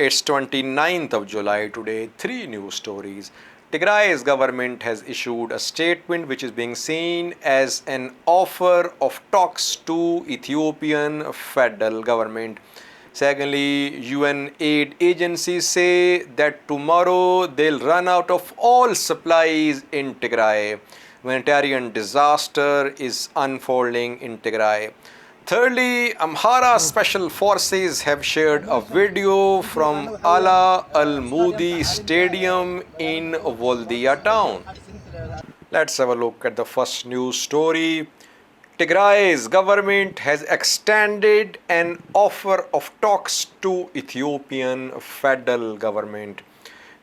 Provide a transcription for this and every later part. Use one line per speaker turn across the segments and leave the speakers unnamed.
It's 29th of July today. Three news stories. Tigray's government has issued a statement which is being seen as an offer of talks to Ethiopian federal government. Secondly, UN aid agencies say that tomorrow they'll run out of all supplies in Tigray. Humanitarian disaster is unfolding in Tigray. Thirdly, Amhara special forces have shared a video from Ala Al Mudi Stadium in Woldia town. Let's have a look at the first news story. Tigray's government has extended an offer of talks to Ethiopian federal government.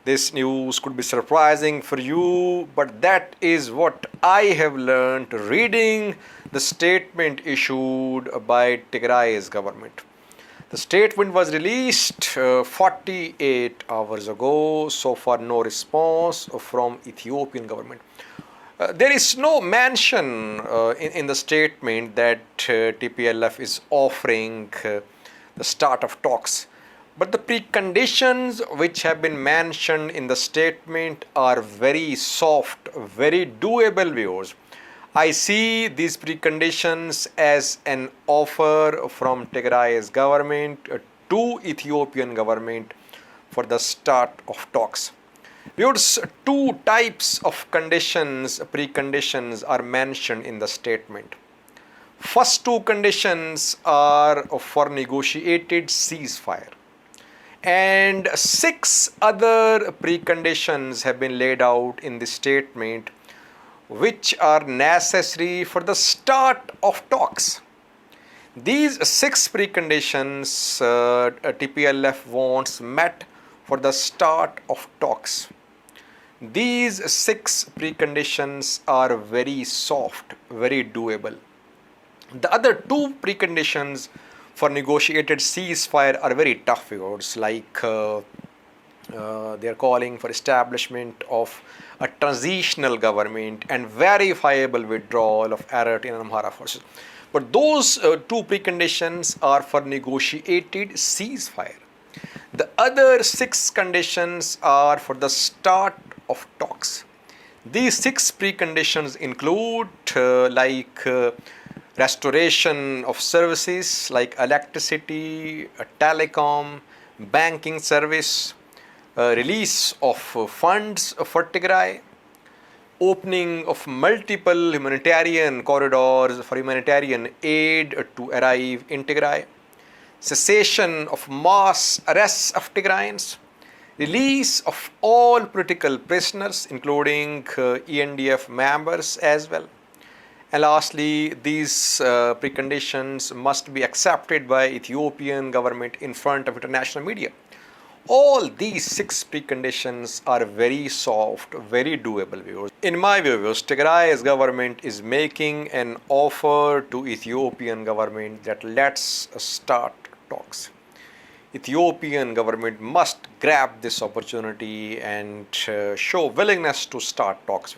This news could be surprising for you, but that is what I have learned reading the statement issued by Tigray's government. The statement was released 48 hours ago. So far, no response from Ethiopian government. There is no mention in the statement that TPLF is offering the start of talks. But the preconditions which have been mentioned in the statement are very soft, very doable, viewers. I see these preconditions as an offer from Tigray's government to Ethiopian government for the start of talks. Viewers, two types of preconditions are mentioned in the statement. First two conditions are for negotiated ceasefire. And 6 other preconditions have been laid out in the statement which are necessary for the start of talks. These 6 preconditions TPLF wants met for the start of talks. These 6 preconditions are very soft, very doable. The other 2 preconditions for negotiated ceasefire are very tough words, like they are calling for establishment of a transitional government and verifiable withdrawal of Eritrean and Amhara forces. But those 2 preconditions are for negotiated ceasefire. The other 6 conditions are for the start of talks. These 6 preconditions include restoration of services like electricity, telecom, banking service, release of funds for Tigray, opening of multiple humanitarian corridors for humanitarian aid to arrive in Tigray, cessation of mass arrests of Tigrayans, release of all political prisoners including ENDF members as well. And lastly, these preconditions must be accepted by Ethiopian government in front of international media. All these 6 preconditions are very soft, very doable, viewers. In my view, Tigray's government is making an offer to Ethiopian government that let's start talks. Ethiopian government must grab this opportunity and show willingness to start talks.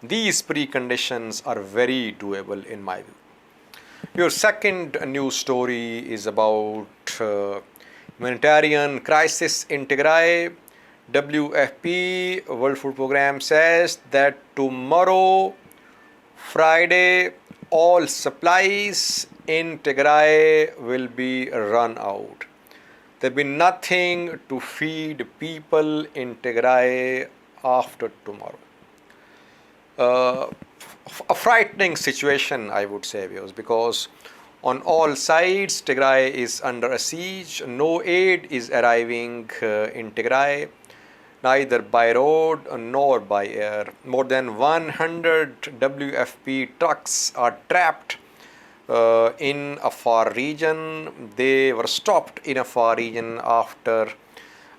These preconditions are very doable in my view. Your second news story is about humanitarian crisis in Tigray. WFP, World Food Programme, says that tomorrow, Friday, all supplies in Tigray will be run out. There will be nothing to feed people in Tigray after tomorrow. A frightening situation, I would say, because on all sides Tigray is under a siege. No aid is arriving in Tigray, neither by road nor by air. More than 100 WFP trucks are trapped in Afar region. They were stopped in Afar region after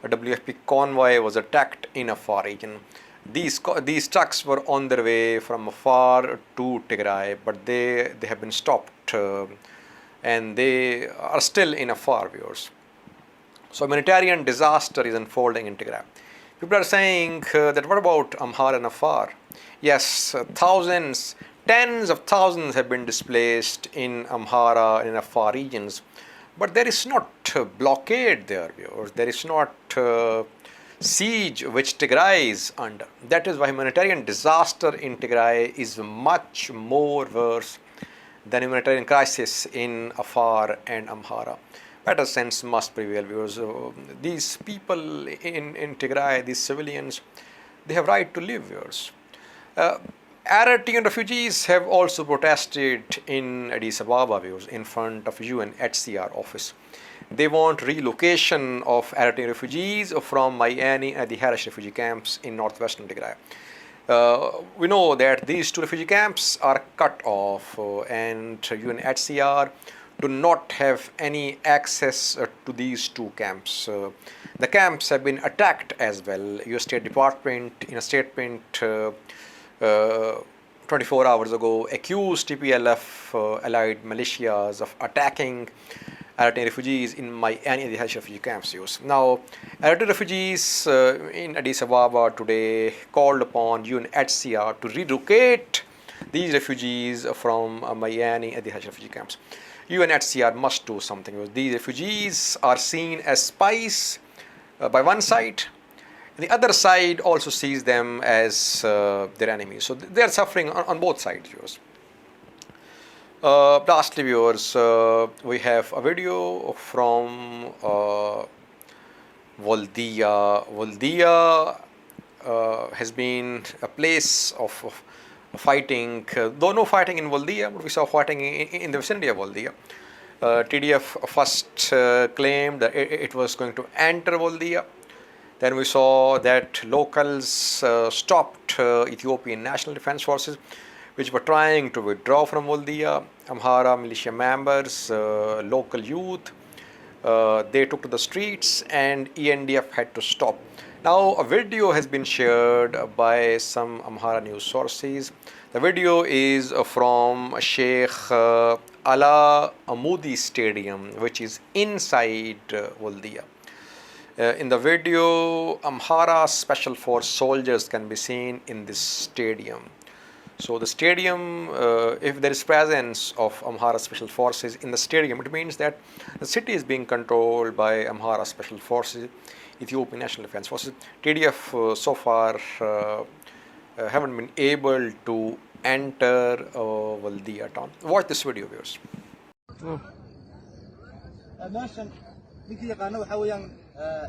a WFP convoy was attacked in Afar region. These trucks were on their way from Afar to Tigray, but they have been stopped and they are still in Afar, viewers. So humanitarian disaster is unfolding in Tigray. People are saying that what about Amhara and Afar? Yes, thousands, tens of thousands have been displaced in Amhara and in Afar regions. But there is not blockade there, viewers. There is not siege which Tigray is under. That is why humanitarian disaster in Tigray is much more worse than humanitarian crisis in Afar and Amhara. Better sense must prevail, viewers. These people in Tigray, these civilians, they have right to live, viewers. Eritrean refugees have also protested in Addis Ababa, viewers, in front of UNHCR office. They want relocation of Eritrean refugees from Mayani and the Harish refugee camps in northwestern Tigray. We know that these two refugee camps are cut off and UNHCR do not have any access to these two camps. The camps have been attacked as well. US State Department, in a statement 24 hours ago, accused TPLF allied militias of attacking Eritrean refugees in Mayani and the Harish refugee camps. Now, Eritrean refugees in Addis Ababa today called upon UNHCR to relocate these refugees from Mayani and the Harish refugee camps. UNHCR must do something. These refugees are seen as spies by one side. The other side also sees them as their enemies. So they are suffering on both sides, viewers. Lastly, viewers, we have a video from Woldia. Woldia has been a place of fighting, though no fighting in Woldia, but we saw fighting in the vicinity of Woldia. TDF first claimed that it was going to enter Woldia. Then we saw that locals stopped Ethiopian National Defense Forces, which were trying to withdraw from Woldia. Amhara militia members, local youth, they took to the streets and ENDF had to stop. Now a video has been shared by some Amhara news sources. The video is from Sheikh Ala Amudi Stadium, which is inside Woldia. In the video, Amhara Special Force soldiers can be seen in this stadium. So the stadium, if there is presence of Amhara Special Forces in the stadium, it means that the city is being controlled by Amhara Special Forces, Ethiopian National Defense Forces. TDF so far haven't been able to enter Woldia town. Watch this video, viewers.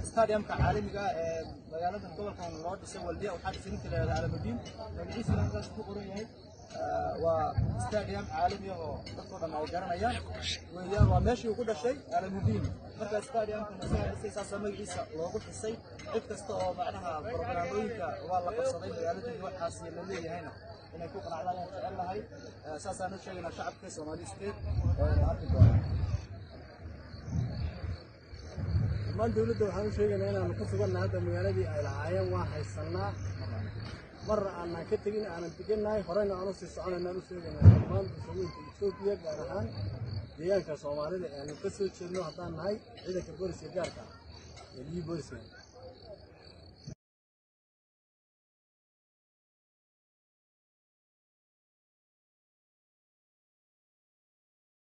stadiumka caalamiga ee magaalada gobolka loo dhisay Woldia waxa dhisinta leedahay Almudin magiciisa halkaas ku qoran yahay waa stadium caalami ah oo dadka dhan ay garanayaan weeyaan waa meeshii uu ku dhashay Almudin marka stadiumka nasaasiisa magaciisa loogu dhisay cid kasta oo macnaha barnaamijyada waa la qabsaday magaalada waxaas la leeyahayna inay ku qanacdaan jecel lahay saasaan u sheegaynaa shacabka Soomaaliyeed arki doona man dawladda waxaan u sheegaynaa inaan ku sugannahay hadda magaaladii ay lahaayeen waa haysanaa mar aan ka tagin aan degannahay horena aan u sii soconaynaa u sheegaynaa dhammaan bulshooyinka Ethiopia gaar ahaan deegaanka Soomaalida ee aan ka soo jeedno haddaan nahay ciidanka booliska gaarka ah ee booliska